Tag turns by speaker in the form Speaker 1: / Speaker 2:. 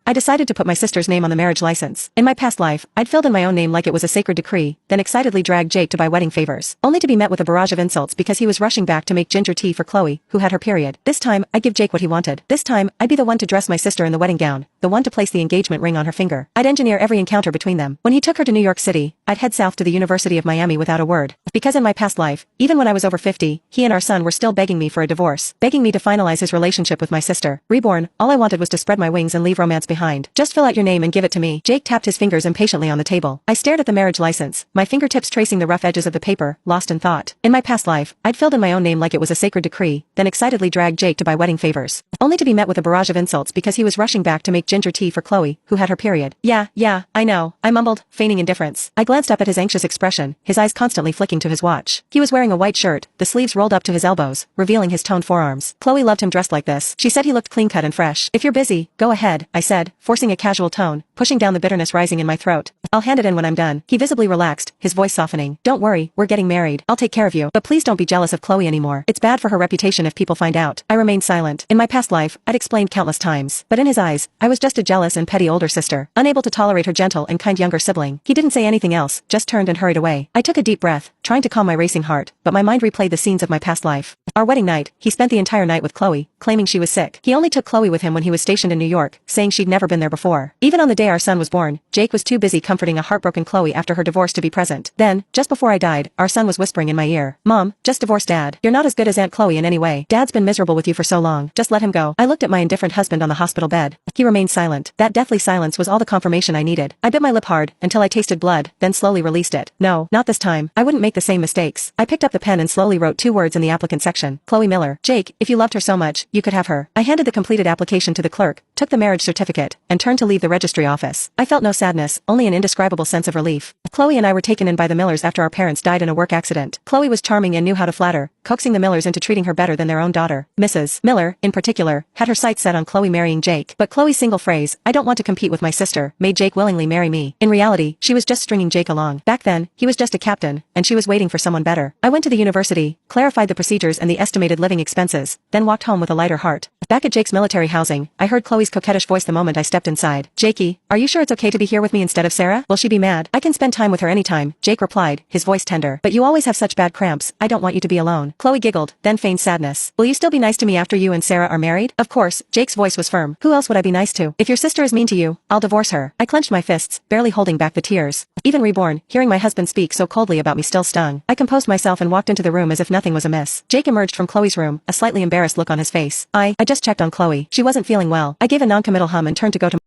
Speaker 1: I decided to put my sister's name on the marriage license. In my past life, I'd filled in my own name like it was a sacred decree, then excitedly dragged Jake to buy wedding favors, only to be met with a barrage of insults because he was rushing back to make ginger tea for Chloe, who had her period. This time, I'd give Jake what he wanted. This time, I'd be the one to dress my sister in the wedding gown, the one to place the engagement ring on her finger. I'd engineer every encounter between them. When he took her to New York City, I'd head south to the University of Miami without a word. Because in my past life, even when I was over 50, he and our son were still begging me for a divorce, begging me to finalize his relationship with my sister. Reborn, all I wanted was to spread my wings and leave romance behind. Just fill out your name and give it to me. Jake tapped his fingers impatiently on the table. I stared at the marriage license, my fingertips tracing the rough edges of the paper, lost in thought. In my past life, I'd filled in my own name like it was a sacred decree, then excitedly dragged Jake to buy wedding favors, only to be met with a barrage of insults because he was rushing back to make ginger tea for Chloe, who had her period. Yeah, I know, I mumbled, feigning indifference. I glanced up at his anxious expression, his eyes constantly flicking to his watch. He was wearing a white shirt, the sleeves rolled up to his elbows, revealing his toned forearms. Chloe loved him dressed like this. She said he looked clean-cut and fresh. If you're busy, go ahead, I said, forcing a casual tone, pushing down the bitterness rising in my throat. I'll hand it in when I'm done. He visibly relaxed, his voice softening. Don't worry, we're getting married. I'll take care of you. But please don't be jealous of Chloe anymore. It's bad for her reputation if people find out. I remained silent. In my past life, I'd explained countless times. But in his eyes, I was just a jealous and petty older sister, unable to tolerate her gentle and kind younger sibling. He didn't say anything else, just turned and hurried away. I took a deep breath, trying to calm my racing heart, but my mind replayed the scenes of my past life. Our wedding night, he spent the entire night with Chloe, claiming she was sick. He only took Chloe with him when he was stationed in New York, saying she'd never been there before. Even on the day our son was born, Jake was too busy comforting a heartbroken Chloe after her divorce to be present. Then, just before I died, our son was whispering in my ear, "Mom, just divorce Dad. You're not as good as Aunt Chloe in any way. Dad's been miserable with you for so long. Just let him go." I looked at my indifferent husband on the hospital bed. He remained silent. That deathly silence was all the confirmation I needed. I bit my lip hard, until I tasted blood, then slowly released it. No, not this time. I wouldn't make the same mistakes. I picked up the pen and slowly wrote 2 words in the applicant section. Chloe Miller. Jake, if you loved her so much, you could have her. I handed the completed application to the clerk, took the marriage certificate, and turned to leave the registry office. I felt no sadness, only an indescribable sense of relief. Chloe and I were taken in by the Millers after our parents died in a work accident. Chloe was charming and knew how to flatter, coaxing the Millers into treating her better than their own daughter. Mrs. Miller, in particular, had her sights set on Chloe marrying Jake. But Chloe's single phrase, "I don't want to compete with my sister," made Jake willingly marry me. In reality, she was just stringing Jake along. Back then, he was just a captain, and she was waiting for someone better. I went to the university, clarified the procedures and the estimated living expenses, then walked home with a lighter heart. Back at Jake's military housing, I heard Chloe's coquettish voice the moment I stepped inside. "Jakey, are you sure it's okay to be here with me instead of Sarah? Will she be mad?" "I can spend time with her anytime," Jake replied, his voice tender. "But you always have such bad cramps, I don't want you to be alone." Chloe giggled, then feigned sadness. "Will you still be nice to me after you and Sarah are married?" "Of course," Jake's voice was firm. "Who else would I be nice to? If your sister is mean to you, I'll divorce her." I clenched my fists, barely holding back the tears. Even Reborn, hearing my husband speak so coldly about me still stung. I composed myself and walked into the room as if nothing was amiss. Jake emerged from Chloe's room, a slightly embarrassed look on his face. I just checked on Chloe. She wasn't feeling well. I gave a non-committal hum and turned to go to